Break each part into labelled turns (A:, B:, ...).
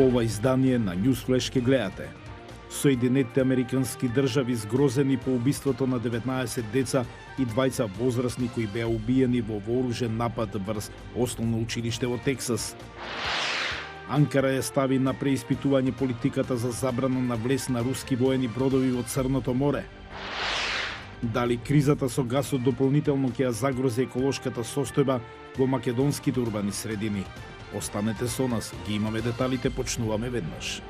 A: Во ова издание на Newsflash ке гледате. Соединетите американски држави згрозени по убиството на 19 деца и двајца возрастни кои беа убиени во вооружен напад врз основно училиште во Тексас. Анкара ја стави на преиспитување политиката за забрана на влез на руски воени бродови во Црното море. Дали кризата со гасот дополнително ќе ја загрози еколошката состојба во македонските урбани средини? Останете со нас, ги имаме деталите, почнуваме веднаш.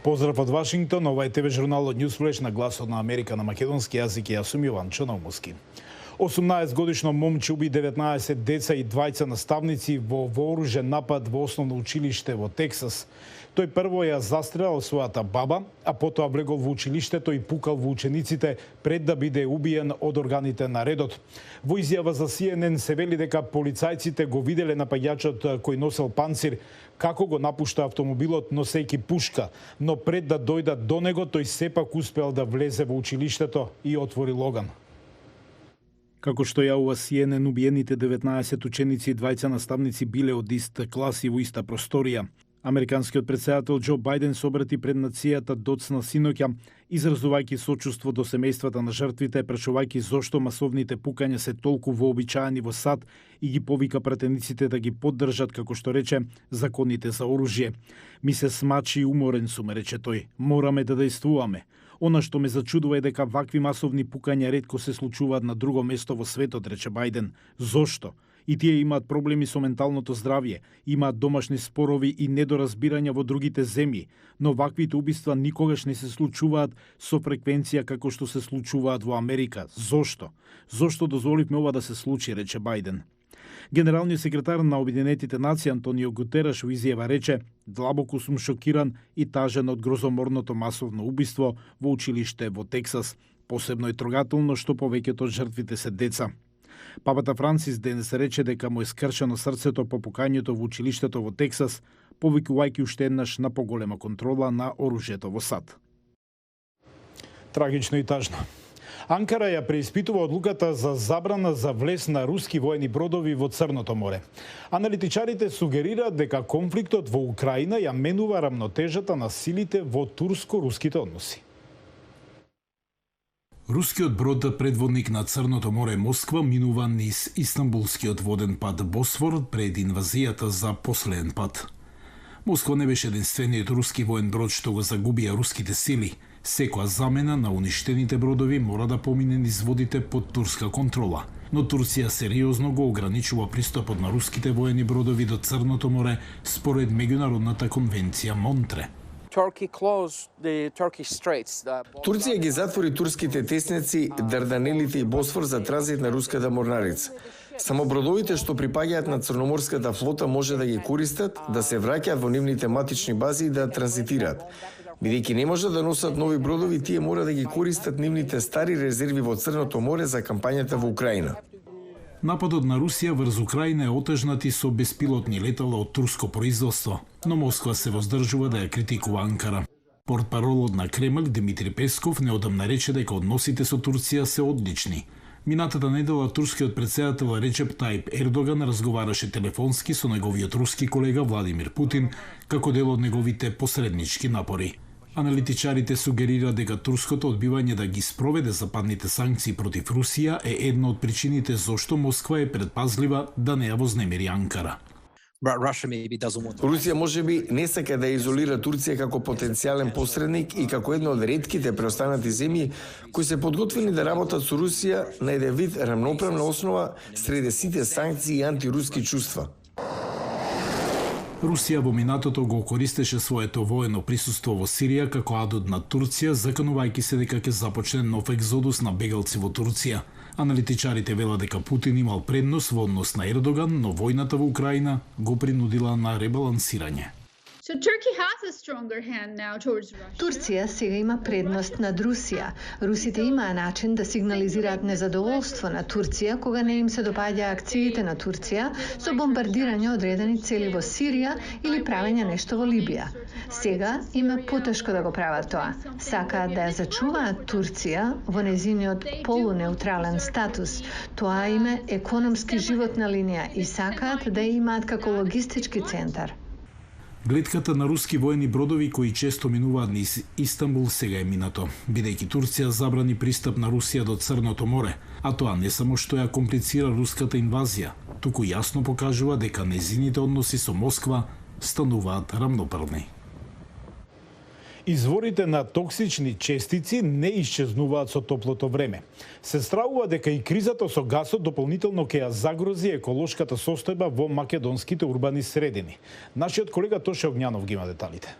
A: Поздрав од Вашингтон, ова е ТВ журналот Newsflash на гласот на Америка на македонски јазик и јас сум Јован Чономовски. 18 годишно момче уби 19 деца и двајца наставници во вооружен напад во основно училиште во Тексас. Тој прво ја застрелал својата баба, а потоа влегол во училиштето и пукал во учениците пред да биде убиен од органите на редот. Во изјава за CNN се вели дека полицајците го виделе напаѓачот кој носел панцир, како го напушта автомобилот носејќи пушка, но пред да дојдат до него, тој сепак успел да влезе во училиштето и отвори логан. Како што јавува CNN, убиените 19 ученици и двајца наставници биле од иста клас и во иста просторија. Американскиот претседател Џо Бајден се обрати пред нацијата доцна синоќа, изразувајќи сочувство до семејствата на жртвите, прашувајќи зошто масовните пукања се толку вообичаени во САД и ги повика пратениците да ги поддржат, како што рече, законите за оружје. Ми се смачи и уморен сум, рече тој. Мораме да дејствуваме. Она што ме зачудува е дека вакви масовни пукања ретко се случуваат на друго место во светот, рече Бајден. Зошто? И тие имаат проблеми со менталното здравје, имаат домашни спорови и недоразбирања во другите земји, но ваквите убиства никогаш не се случуваат со фреквенција како што се случуваат во Америка. Зошто? Зошто дозволивме ова да се случи, рече Бајден. Генералниот секретар на Обединетите нации Антонио Гутераш во изјава рече: "Длабоко сум шокиран и тажен од грозоморното масовно убиство во училиште во Тексас. Посебно е трогателно што повеќето од жртвите се деца." Папата Францис денес рече дека му е скршено срцето по пукањето во училиштето во Тексас, повикувајќи уште еднаш на поголема контрола на оружјето во САД. Трагично и тажно. Анкара ја преиспитува одлуката за забрана за влез на руски воени бродови во Црното море. Аналитичарите сугерираат дека конфликтот во Украина ја менува рамнотежата на силите во турско-руските односи. Рускиот брод предводник на Црното море Москва минува низ Истанбулскиот воден пат Босфор пред инвазијата за последен пат. Москва не беше единствениот руски воен брод што го загубија руските сили. Секоја замена на уништените бродови мора да помине низ водите под турска контрола. Но Турција сериозно го ограничува пристапот на руските воени бродови до Црното море според меѓународната конвенција Монтре.
B: Турција ги затвори турските тесници, Дарданелите и Босфор за транзит на руската морнарица. Само бродовите што припаѓаат на Црноморската флота може да ги користат, да се враќаат во нивните матични бази и да транзитираат. Бидејќи не може да носат нови бродови, тие мора да ги користат нивните стари резерви во Црното море за кампањата во Украина.
A: Нападот на Русија врз Украина е отежнат и со беспилотни летала од турско производство, но Москва се воздржува да ја критикува Анкара. Портпаролот на Кремљ Димитри Песков неодамна рече дека односите со Турција се одлични. Минатата недела турскиот претседател Речеп Тајип Ердоган разговараше телефонски со неговиот руски колега Владимир Путин како дел од неговите посреднички напори. Аналитичарите сугерираат дека турското одбивање да ги спроведе западните санкции против Русија е една од причините зошто Москва е предпазлива да не ја вознемири Анкара.
B: Русија можеби не сака да изолира Турција како потенцијален посредник и како една од ретките преостанати земји кои се подготвени да работат со Русија на еден вид рамноправна основа среде сите санкции и антируски чувства.
A: Русија во минатото го користеше своето воено присуство во Сирија како адут на Турција, заканувајќи се дека ќе започне нов екзодус на бегалци во Турција. Аналитичарите велат дека Путин имал предност во однос на Ердоган, но војната во Украина го принудила на ребалансирање.
C: So Turkey has a stronger hand now towards Russia.
D: Турција сега има предност над Русија. Русите имаа начин да сигнализираат незадоволство на Турција кога не им се допаѓа акциите на Турција со бомбардирање одредени цели во Сирија или правење нешто во Либија. Сега им е потешко да го прават тоа. Сакаат да ја зачуваат Турција во незиниот полунеутрален статус. Тоа им е економски животна линија и сакаат да ја имаат како логистички центар.
A: Глетката на руски воени бродови кои често минуваат низ Истанбул сега е минато, бидејќи Турција забрани пристап на Русија до Црното море, а тоа не само што ја комплицира руската инвазија, туку јасно покажува дека незините односи со Москва стануваат рамноправни. Изворите на токсични честици не исчезнуваат со топлото време. Се стравува дека и кризата со гасот дополнително ќе ја загрози еколошката состојба во македонските урбани средини. Нашиот колега Тоше Огњанов ги има деталите.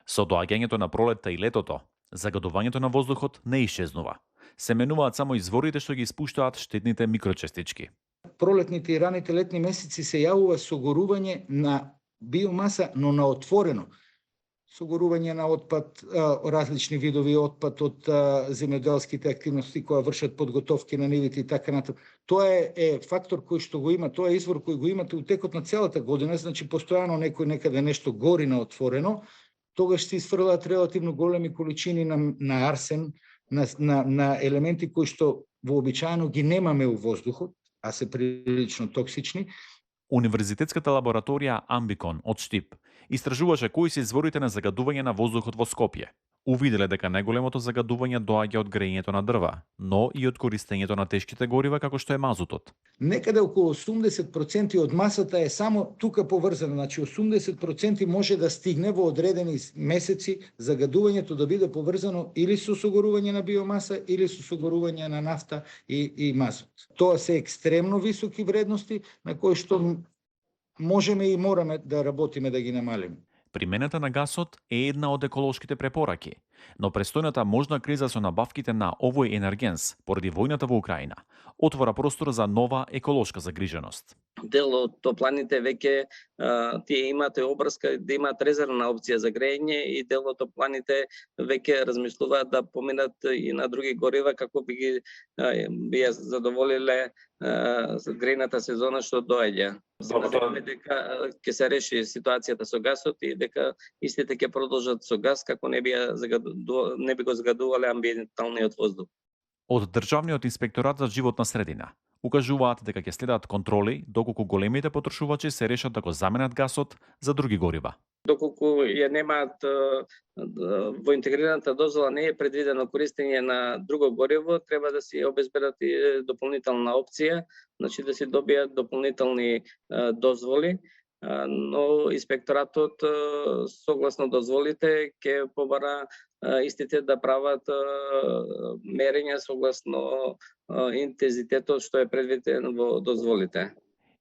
E: Со доаѓањето на пролетта и летото, загадувањето на воздухот не исчезнува. Се менуваат само изворите што ги испуштаат штетните микрочестички.
F: Пролетните и раните летни месеци се јавува согорување на биомаса, но на отворено. Согорување на отпад, различни видови отпад од земјоделските активности кои вршат подготовки на нивите и така натаму. Тоа е фактор кој што го има, тоа е извор кој го имате у текот на целата година, значи постојано некој некаде нешто гори на отворено, тогаш се изфрлаат релативно големи количини на арсен, на елементи кои што вообичаено ги немаме у воздухот, а се прилично токсични.
E: Универзитетската лабораторија Амбикон од Штип истражуваше кои се изворите на загадување на воздухот во Скопје. Увиделе дека најголемото загадување доаѓа од грејењето на дрва, но и од користењето на тешките горива како што е мазутот.
F: Некаде околу 80% од масата е само тука поврзана, значи 80% може да стигне во одредени месеци загадувањето да биде поврзано или со согорување на биомаса или со согорување на нафта и мазут. Тоа се екстремно високи вредности на кои што можеме и мораме да работиме да ги намалиме.
E: Примената на гасот е една од еколошките препораки, но престојната можна криза со набавките на овој енергенс поради војната во Украина отвора простор за нова еколошка загриженост.
G: Дел од топланите веќе тие имате обрска да имаат резервна опција за грејење и дел од топланите веќе размислуваат да поминат и на други горива како би ја задоволиле грејната сезона што доаѓа. Се надеваме дека ќе се реши ситуацијата со гасот и дека истите ќе продолжат со газ како не би го загадувале амбиенталниот воздух.
E: Од Државниот инспекторат за животна средина укажуваат дека ќе следат контроли доколку големите потрошувачи се решат да го заменат гасот за други горива.
G: Доколку ја немаат во интегрираната дозвола не е предвидено користење на друго гориво, треба да си обезбедат и дополнителна опција, значи да си добијат дополнителни дозволи, но инспекторатот согласно дозволите ќе побара истите да прават мерења согласно интензитетот што е предвиден во дозволите.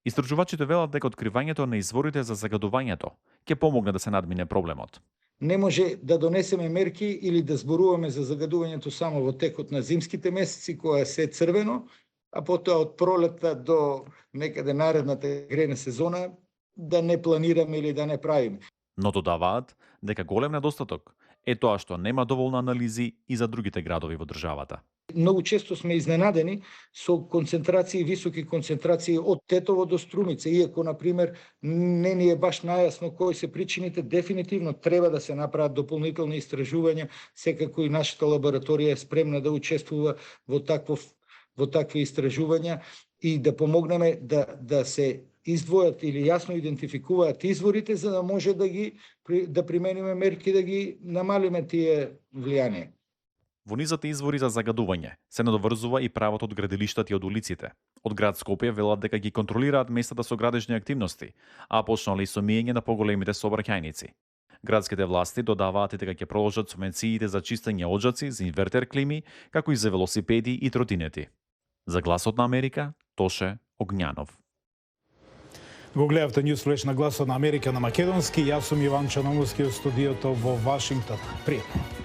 E: Истражувачите велат дека откривањето на изворите за загадувањето ќе помогне да се надмине проблемот.
F: Не може да донесеме мерки или да зборуваме за загадувањето само во текот на зимските месеци кога се црвено, а потоа од пролетта до некаде наредната грејна сезона да не планираме или да не правиме.
E: Но додаваат дека голем недостаток е тоа што нема доволно анализи и за другите градови во државата.
F: Многу често сме изненадени со концентрации, високи концентрации од Тетово до Струмица, иако, например, не ни е баш најасно кои се причините, дефинитивно треба да се направат дополнителни истражувања, секако и нашата лабораторија е спремна да учествува во такви истражувања и да помогнеме да се издвојат или јасно идентификуваат изворите за да може да примениме мерки да ги намалиме тие влијанија.
E: Во низата извори за загадување се надоврзува и правот од градилиштата и од улиците. Од град Скопје велат дека ги контролираат местата со градежни активности, а почнале и со миење на поголемите сообраќајници. Градските власти додаваат дека ќе продолжат субвенциите за чистење оджаци, за инвертер клими, како и за велосипеди и тротинети. За Гласот на Америка, Тоше Огњанов.
A: Го гледавте Ньюсфлеш на Гласот на Америка на македонски. Јас сум Иван Чановски од студиото во Вашингтон. Пријатно.